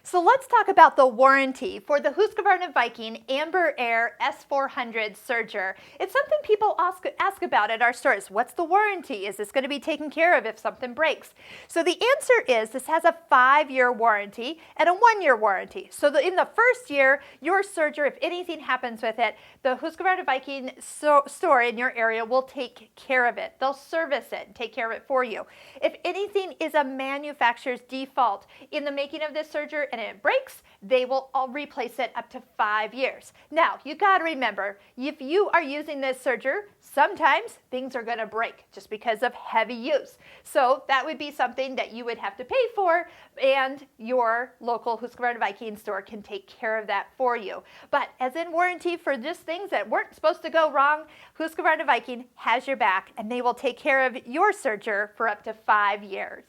So let's talk about the warranty for the Husqvarna Viking Amber Air S400 Serger. It's something people ask about at our stores. What's the warranty? Is this going to be taken care of if something breaks? So the answer is this has a 5-year warranty and a 1-year warranty. So in the first year, your Serger, if anything happens with it, the Husqvarna Viking store in your area will take care of it. They'll service it and take care of it for you. If anything is a manufacturer's default in the making of this Serger and it breaks, they will all replace it up to 5 years. Now, you got to remember, if you are using this Serger, sometimes things are going to break just because of heavy use. So that would be something that you would have to pay for, and your local Husqvarna Viking store can take care of that for you. But as in warranty for just things that weren't supposed to go wrong, Husqvarna Viking has your back, and they will take care of your Serger for up to 5 years.